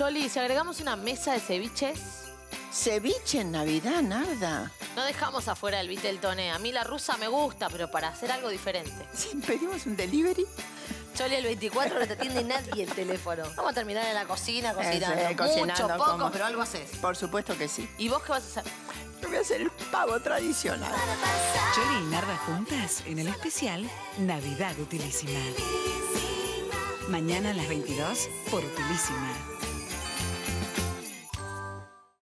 Choli, si agregamos una mesa de ceviches... Ceviche en Navidad, Narda. No dejamos afuera el Viteltoné. A mí la rusa me gusta, pero para hacer algo diferente. Si pedimos un delivery... Choli, el 24 no te atiende nadie el teléfono. Vamos a terminar en la cocina cocinando. Cocinando, mucho, poco, como... pero algo haces. Por supuesto que sí. ¿Y vos qué vas a hacer? Yo voy a hacer el pavo tradicional. Choli y Narda juntas en el especial Navidad Utilísima. Mañana a las 22 por Utilísima.